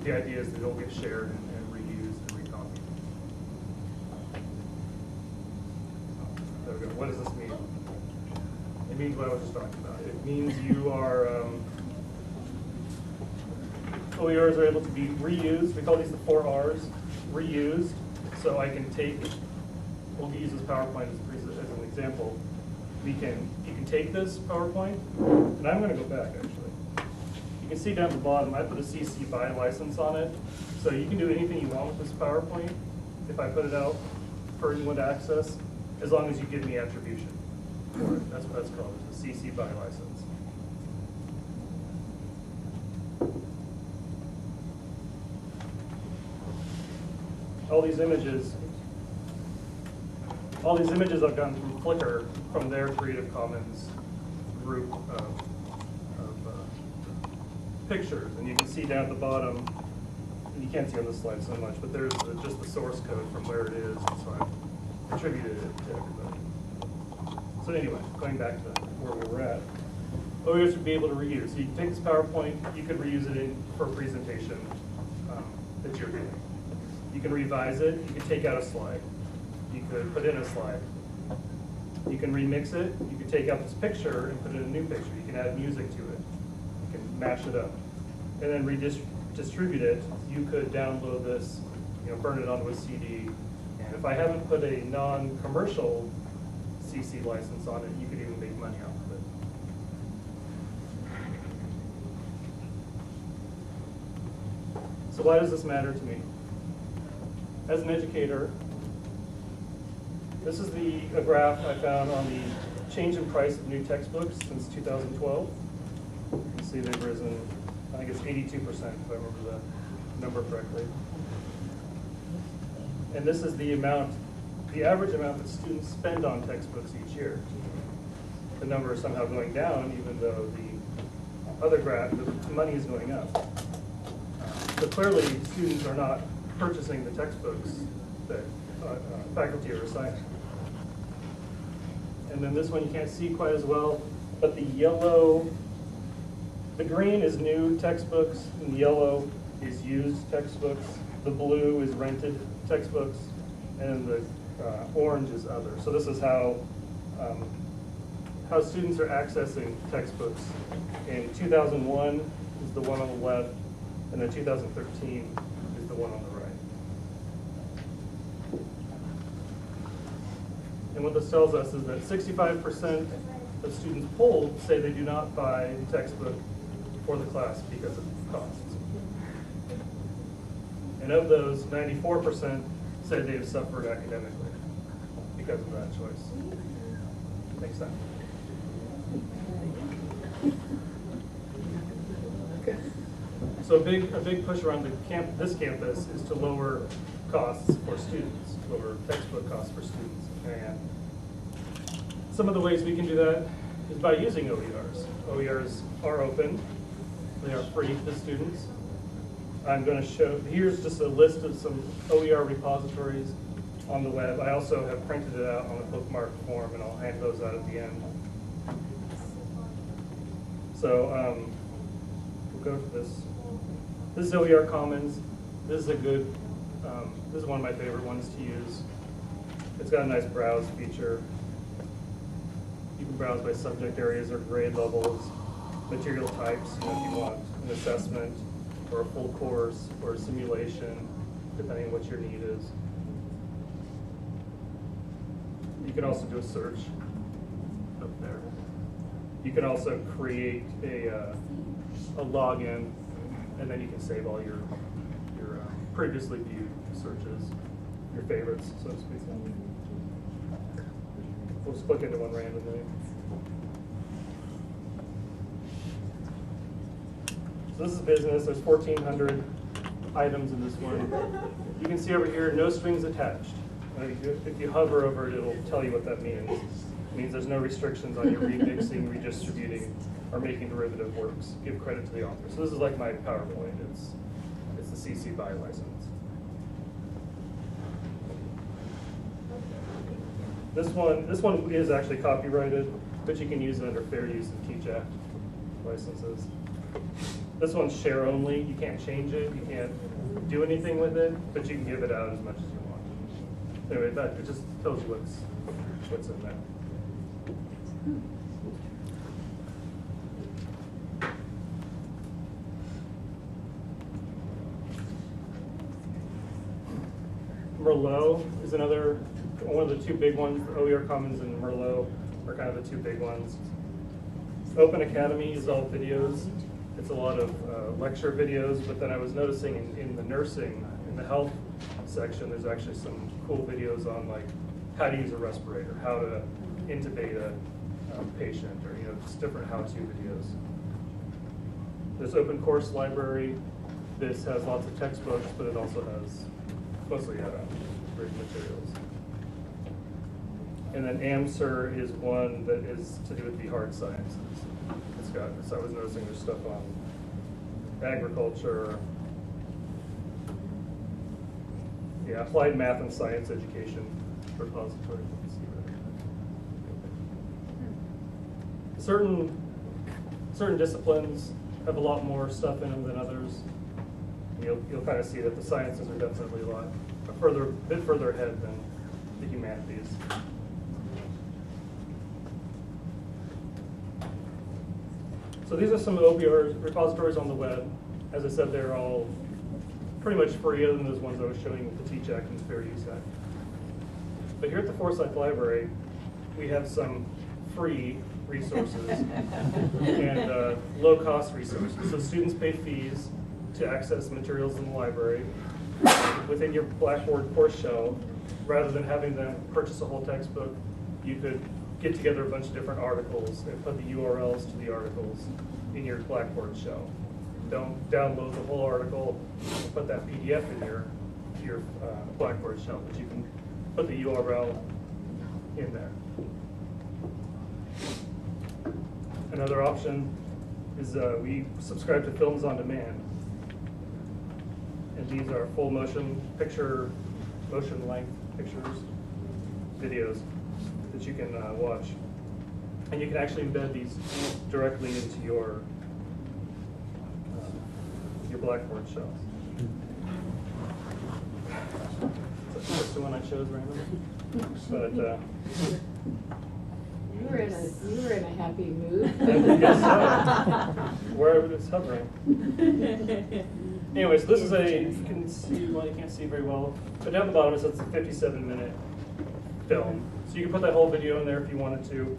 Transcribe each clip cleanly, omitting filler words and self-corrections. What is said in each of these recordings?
the idea is that it'll get shared and reused and recopied. There we go. What does this mean? It means what I was just talking about. It means you are, OERs are able to be reused. We call these the 4 R's, reused. So I can take, we'll use this PowerPoint as an example. You can take this PowerPoint, and I'm going to go back actually. You can see down at the bottom, I put a CC BY license on it. So you can do anything you want with this PowerPoint if I put it out for anyone to access, as long as you give me attribution for it. That's what that's called, it's a CC BY license. All these images I've gotten from Flickr, from their Creative Commons group of pictures. And you can see down at the bottom, and you can't see on this slide so much, but there's just the source code from where it is, so I've attributed it to everybody. So anyway, going back to where we were at, OERs would be able to reuse. So you can take this PowerPoint, you could reuse it for a presentation that you're doing. You can revise it, you can take out a slide. You could put in a slide. You can remix it, you can take out this picture and put in a new picture. You can add music to it. You can mash it up. And then redistribute it. You could download this, burn it onto a CD. And if I haven't put a non-commercial CC license on it, you could even make money off of it. So why does this matter to me? As an educator, this is a graph I found on the change in price of new textbooks since 2012. You can see they've risen, I think it's 82%, if I remember the number correctly. And this is the average amount that students spend on textbooks each year. The number is somehow going down, even though the other graph, the money is going up. So clearly, students are not purchasing the textbooks that faculty are assigning. And then this one you can't see quite as well, but the green is new textbooks, and the yellow is used textbooks. The blue is rented textbooks, and the orange is other. So this is how students are accessing textbooks. In 2001 is the one on the left, and then 2013 is the one on the right. And what this tells us is that 65% of students polled say they do not buy a textbook for the class because of costs. And of those, 94% say they have suffered academically because of that choice. Makes sense. Okay. So a big push around this campus is to lower costs for students, lower textbook costs for students. And some of the ways we can do that is by using OERs. OERs are open. They are free to students. I'm going to show, here's just a list of some OER repositories on the web. I also have printed it out on a bookmark form, and I'll hand those out at the end. So we'll go to this. This is OER Commons. This is a good, this is one of my favorite ones to use. It's got a nice browse feature. You can browse by subject areas or grade levels, material types, if you want an assessment or a full course or a simulation, depending on what your need is. You can also do a search up there. You can also create a login, and then you can save all your previously viewed searches, your favorites, so to speak. We'll just click into one randomly. So this is business. There's 1,400 items in this one. You can see over here, no strings attached. If you hover over it, it'll tell you what that means. It means there's no restrictions on your remixing, redistributing, or making derivative works. Give credit to the author. So this is like my PowerPoint. It's the CC BY license. This one is actually copyrighted, but you can use it under fair use and teach act licenses. This one's share only. You can't change it. You can't do anything with it, but you can give it out as much as you want. Anyway, it just tells you what's in there. Merlot is one of the two big ones. OER Commons and Merlot are kind of the two big ones. Open Academy is all videos. It's a lot of lecture videos, but then I was noticing in the nursing, in the health section, there's actually some cool videos on like how to use a respirator, how to intubate a patient, or just different how-to videos. This Open Course Library, this has lots of textbooks, but it also has mostly great materials. And then AMSR is one that is to do with the hard sciences. So I was noticing there's stuff on agriculture, applied math and science education repository. Certain disciplines have a lot more stuff in them than others. You'll kind of see that the sciences are definitely a bit further ahead than the humanities. So these are some OER repositories on the web. As I said, they're all pretty much free, other than those ones I was showing with the Teach Act and the Fair Use Act. But here at the Forsyth Library, we have some free resources and low-cost resources. So students pay fees to access materials in the library within your Blackboard course shell. Rather than having them purchase a whole textbook, you could get together a bunch of different articles and put the URLs to the articles in your Blackboard shell. Don't download the whole article and put that PDF in your Blackboard shell, but you can put the URL in there. Another option is we subscribe to Films on Demand. And these are full motion length pictures, videos that you can watch. And you can actually embed these directly into your Blackboard shell. That's the one I chose randomly. But you were in a happy mood. I guess so. Wherever it's hovering. Anyways, this is you can see, well, you can't see very well, but down the bottom it says it's a 57-minute film. So you can put that whole video in there if you wanted to.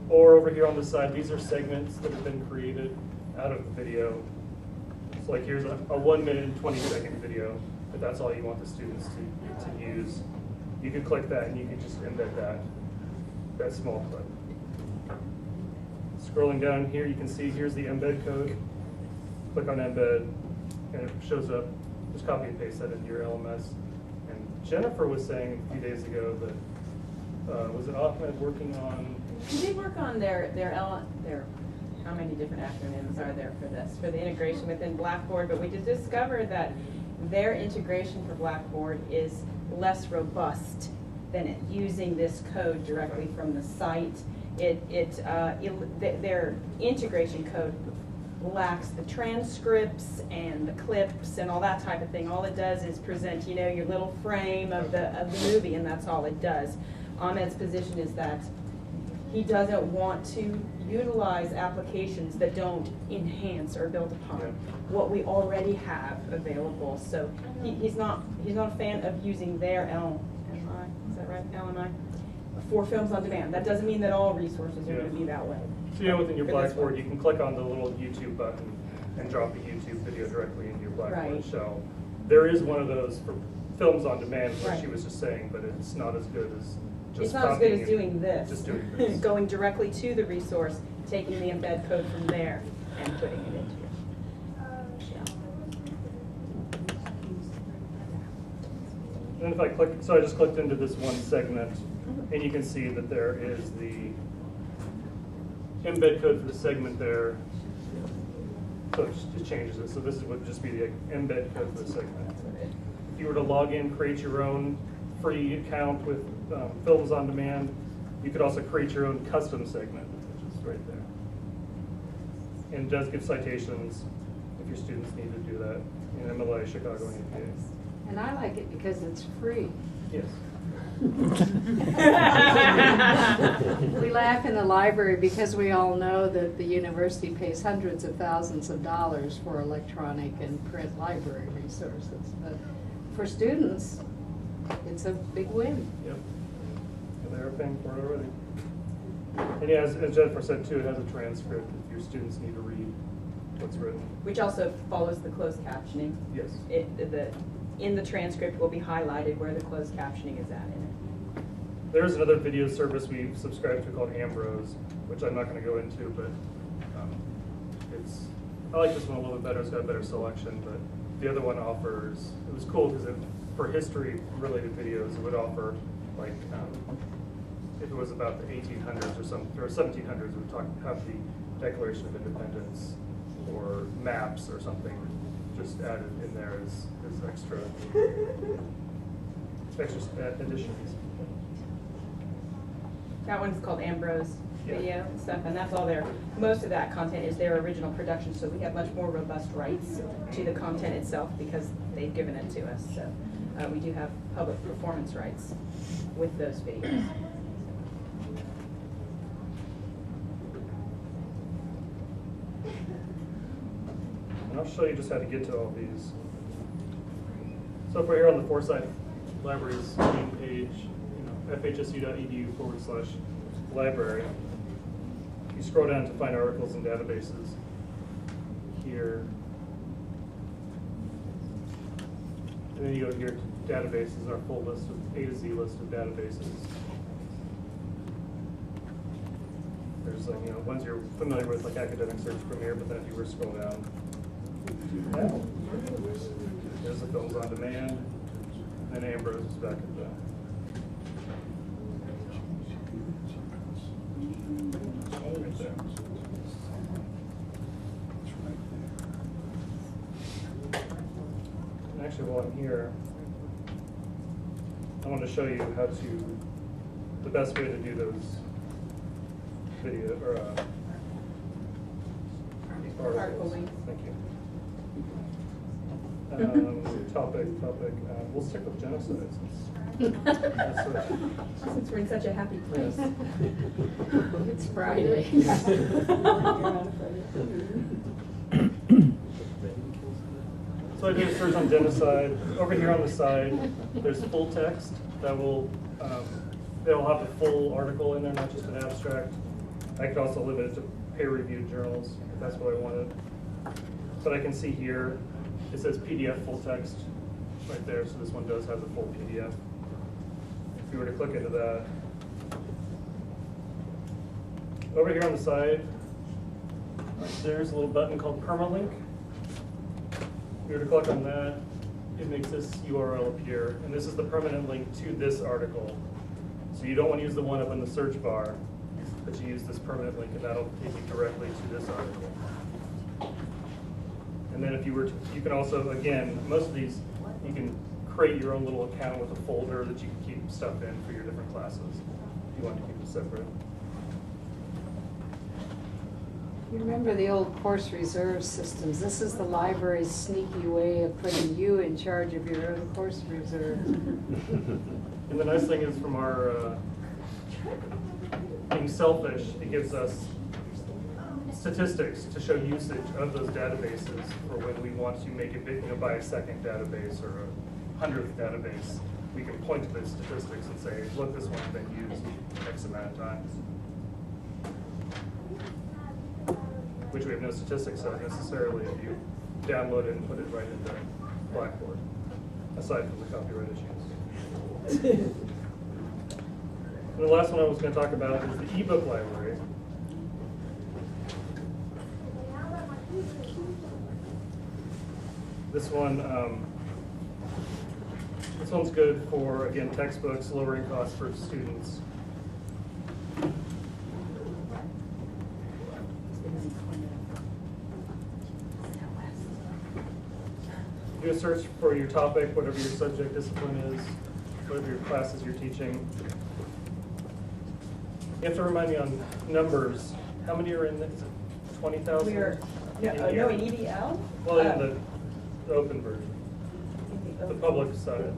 Or over here on the side, these are segments that have been created out of the video. So like here's a 1 minute and 20-second video, but that's all you want the students to use. You can click that and you can just embed that small clip. Scrolling down here, you can see here's the embed code. Click on embed, and it shows up. Just copy and paste that into your LMS. And Jennifer was saying a few days ago that was it Ahmed working on? We did work on their how many different acronyms are there for this, for the integration within Blackboard, but we did discover that their integration for Blackboard is less robust than it using this code directly from the site. Their integration code lacks the transcripts and the clips and all that type of thing. All it does is present, your little frame of the movie, and that's all it does. Ahmed's position is that he doesn't want to utilize applications that don't enhance or build upon what we already have available. So he's not a fan of using their LMI, is that right? LMI for Films on Demand. That doesn't mean that all resources are going to be that way. So within your Blackboard, you can click on the little YouTube button and drop a YouTube video directly into your Blackboard shell. There is one of those for Films on Demand, what she was just saying, but it's not as good as it's not as good as doing this. Just doing this. Going directly to the resource, taking the embed code from there, and putting it into your shell. And if I click, so I just clicked into this one segment, and you can see that there is the embed code for the segment there. So it just changes it. So this would just be the embed code for the segment. If you were to log in, create your own free account with Films on Demand, you could also create your own custom segment, which is right there. And it does give citations. If you're need to do that in MLA, Chicago, and APA. And I like it because it's free. Yes. We laugh in the library because we all know that the university pays hundreds of thousands of dollars for electronic and print library resources. But for students, it's a big win. Yep. And they're paying for it already. And yeah, as Jennifer said too, it has a transcript if your students need to read what's written. Which also follows the closed captioning. Yes. In the transcript will be highlighted where the closed captioning is at in it. There's another video service we subscribe to called Ambrose, which I'm not going to go into, but I like this one a little bit better. It's got a better selection, but the other one offers, it was cool because for history related videos, it would offer like, if it was about the 1800s or 1700s, it would have the Declaration of Independence or maps or something just added in there as extra additions. That one's called Ambrose Yeah. Video and stuff, and that's all their, most of that content is their original production, so we have much more robust rights to the content itself because they've given it to us. So we do have public performance rights with those videos. And I'll show you just how to get to all these. So if we're here on the Forsyth Library's main page, fhsu.edu/library, you scroll down to find articles and databases here. And then you go here to databases, our full list of A to Z list of databases. There's ones you're familiar with, like Academic Search Premier, but then if you were to scroll down, there's the Films on Demand, and Ambrose is back at the right there. And actually, while I'm here, I want to show you the best way to do those video or articles. Thank you. Topic. We'll stick with genocide Since we're in such a happy place. Yes. It's Friday. So I did a search on genocide. Over here on the side, there's full text that will have the full article in there, not just an abstract. I could also limit it to peer-reviewed journals if that's what I wanted. But I can see here it says PDF full text right there, so this one does have the full PDF. If you were to click into that, over here on the side, there's a little button called Permalink. If you were to click on that, it makes this URL appear, and this is the permanent link to this article. So you don't want to use the one up in the search bar, but you use this permanent link, and that'll take you directly to this article. And then if you were to, you can also, again, most of these, you can create your own little account with a folder that you can keep stuff in for your different classes if you want to keep it separate. You remember the old course reserve systems? This is the library's sneaky way of putting you in charge of your own course reserve. And the nice thing is from our being selfish, it gives us statistics to show usage of those databases for when we want to make it big, buy a second database or a 100th database. We can point to those statistics and say, look, this one's been used X amount of times. Which we have no statistics of necessarily if you download it and put it right into Blackboard, aside from the copyright issues. And the last one I was going to talk about is the ebook library. This one's good for, again, textbooks, lowering costs for students. Do a search for your topic, whatever your subject discipline is, whatever your classes you're teaching. You have to remind me on numbers. How many are in this? 20,000? No, in EBL? Well, in the open version, the public side.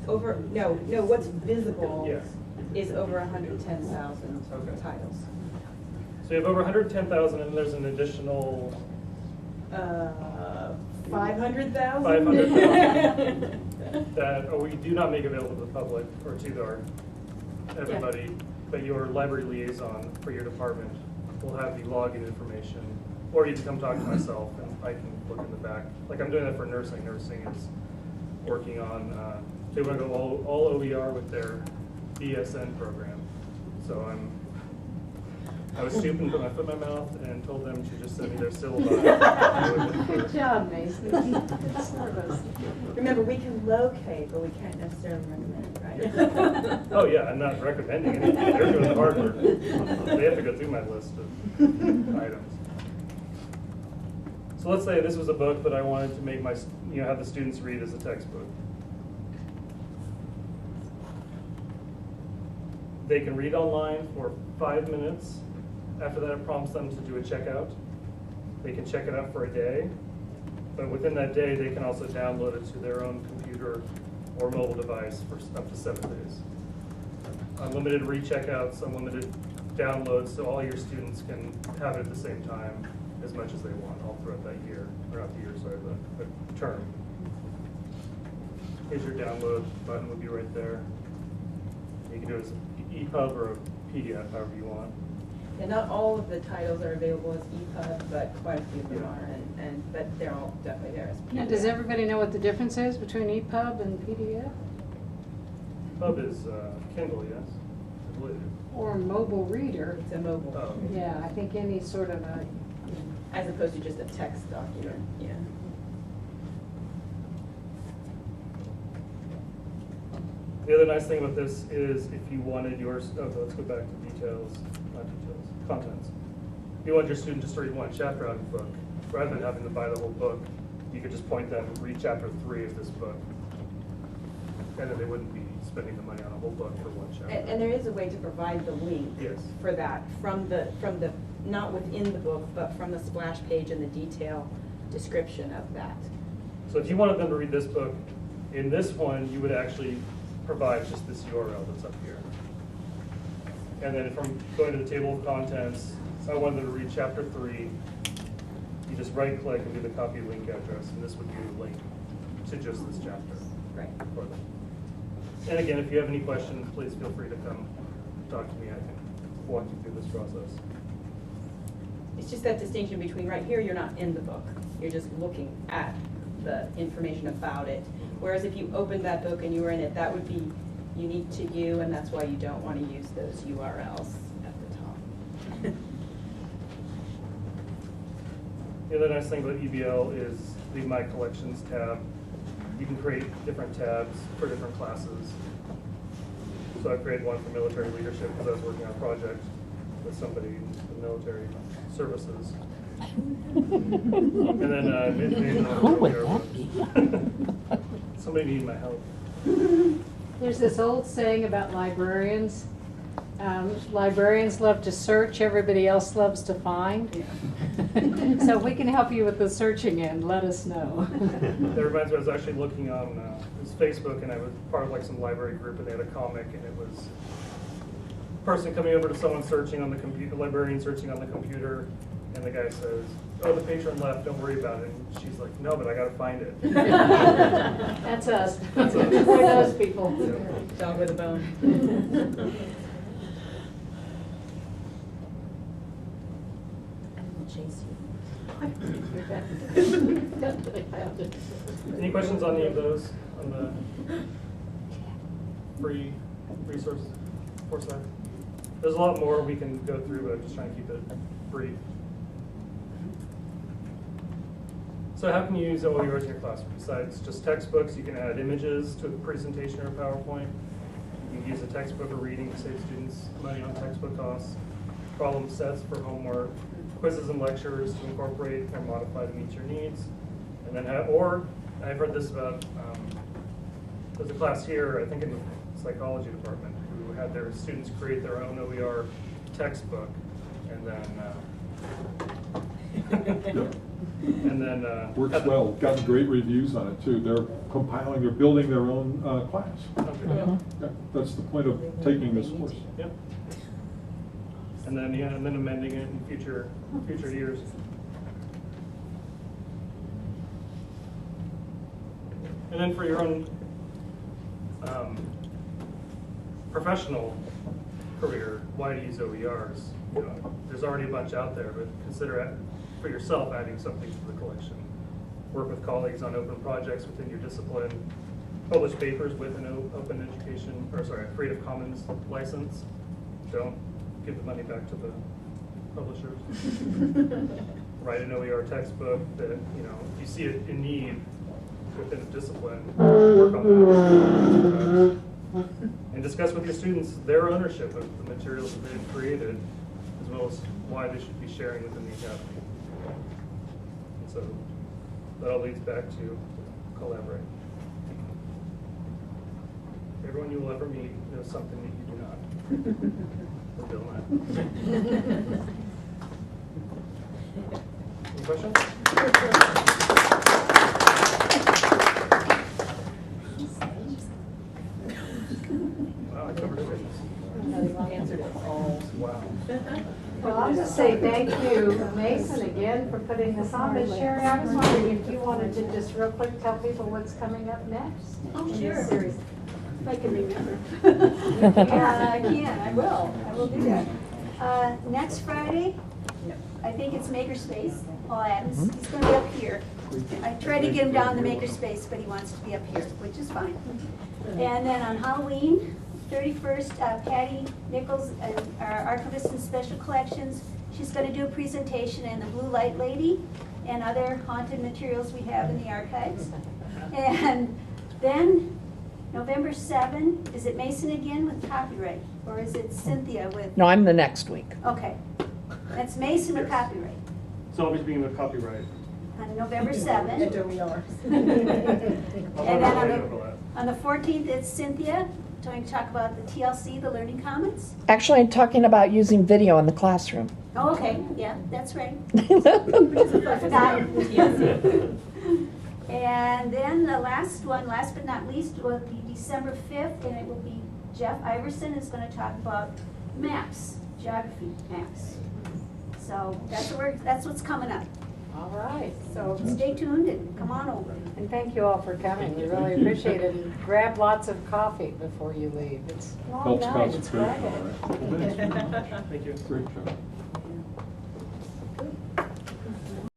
What's visible Yes. is over 110,000 Okay. titles. So you have over 110,000, and there's an additional 500,000? 500,000 that we do not make available to the public or to everybody, but your library liaison for your department will have the login information, or you can come talk to myself and I can look in the back. Like I'm doing that for nursing. Nursing is working on, they want to go all OER with their BSN program. So I was stupid and put my foot in my mouth and told them to just send me their syllabi. Good job, Masyn. Good service. Remember, we can locate, but we can't necessarily recommend, right? Oh yeah, I'm not recommending anything. They're doing the hard work. They have to go through my list of items. So let's say this was a book that I wanted to make have the students read as a textbook. They can read online for 5 minutes. After that, it prompts them to do a checkout. They can check it out for a day, but within that day, they can also download it to their own computer or mobile device for up to 7 days. Unlimited recheckouts, unlimited downloads, so all your students can have it at the same time as much as they want all throughout that year, or not the year, sorry, the term. Here's your download button would be right there. You can do it as an EPUB or a PDF, however you want. And not all of the titles are available as EPUB, but quite a few of them are, but they're all definitely there as PDF. Now, does everybody know what the difference is between EPUB and PDF? EPUB is Kindle, yes, I believe. Or mobile reader? It's a mobile, Oh. Yeah, I think any sort of a, as opposed to just a text document, yeah. The other nice thing about this is if you wanted yours, let's go back to details, not details, contents. If you want your student just to read one chapter out of the book, rather than having to buy the whole book, you could just point them, read chapter 3 of this book. And then they wouldn't be spending the money on a whole book for one chapter. And there is a way to provide the link Yes. for that from the, not within the book, but from the splash page and the detail description of that. So if you wanted them to read this book, in this one, you would actually provide just this URL that's up here. And then from going to the table of contents, I wanted them to read chapter 3. You just right click and do the copy link address, and this would be the link to just this chapter Right. for them. And again, if you have any questions, please feel free to come talk to me. I can walk you through this process. It's just that distinction between right here, you're not in the book. You're just looking at the information about it. Whereas if you opened that book and you were in it, that would be unique to you, and that's why you don't want to use those URLs at the top. The other nice thing about EBL is the My Collections tab. You can create different tabs for different classes. So I created one for military leadership because I was working on a project with somebody in the military services. And then I made Who would that be? Somebody needed my help. there's this old saying about librarians. Librarians love to search, everybody else loves to find. So if we can help you with the searching end, let us know. That reminds me, I was actually looking on it was Facebook, and I was part of like some library group, and they had a comic, and it was a person coming over to someone searching on the computer, librarian searching on the computer, and the guy says, "Oh, the patron left, don't worry about it." And she's like, "No, but I gotta find it." That's us. That's us. We're those people. Dog with a bone. Chase Any questions on any of those, on the free resources, Forsyth? There's a lot more we can go through, but I'm just trying to keep it brief. So how can you use OERs in your classroom? Besides just textbooks, you can add images to a presentation or a PowerPoint. You can use a textbook or reading to save students money on textbook costs. Problem sets for homework. Quizzes and lectures to incorporate or modify to meet your needs. And then, or I've heard this about, there's a class here, I think in the psychology department, who had their students create their own OER textbook and then Yep. And then Works well. Gotten great reviews on it too. They're compiling, they're building their own class. Okay. Yeah, that's the point of taking this course. Yep. And then and then amending it in future years. And then for your own professional career, why do you use OERs? You know, there's already a bunch out there, but consider for yourself adding something to the collection. Work with colleagues on open projects within your discipline. Publish papers with an open education, or sorry, Creative Commons license. Don't give the money back to the publishers. Write an OER textbook that, you know, if you see it in need within a discipline, work on that. And discuss with your students their ownership of the materials that they've created, as well as why they should be sharing within the academy. And so that all leads back to collaborate. Everyone you will ever meet knows something that you do not. Or Bill not. Any questions? Wow, I covered everything. Answered it all. Wow. Well, I'll just say thank you, Masyn, again for putting this on. But Sherry, I was wondering if you wanted to just real quick tell people what's coming up next. Oh, in sure. this series. If I can remember. I can, I will do that. Next Friday, I think it's Makerspace, Paul Adams, he's gonna be up here. I tried to get him down to Makerspace, but he wants to be up here, which is fine. And then on Halloween, 31st, Patty Nichols, our archivist in Special Collections, she's gonna do a presentation on the Blue Light Lady and other haunted materials we have in the archives. And then November 7, is it Masyn again with copyright? Or is it Cynthia with? No, I'm the next week. Okay. That's Masyn with copyright So I'll be speaking with copyright. on November 7. And we are. And then Overlap. on the 14th, it's Cynthia, going to talk about the TLC, the Learning Commons. Actually, I'm talking about using video in the classroom. Oh, okay, yeah, that's right. I forgot. And then the last one, last but not least, will be December 5th, and it will be Jeff Iverson is going to talk about maps, geography maps. So that's what's coming up. All right. So stay tuned and come on over. And thank you all for coming. We really appreciate it. And grab lots of coffee before you leave. It's long Helps night. It's concentration. Friday. All right. Well, thanks very much. Thank you. Great job.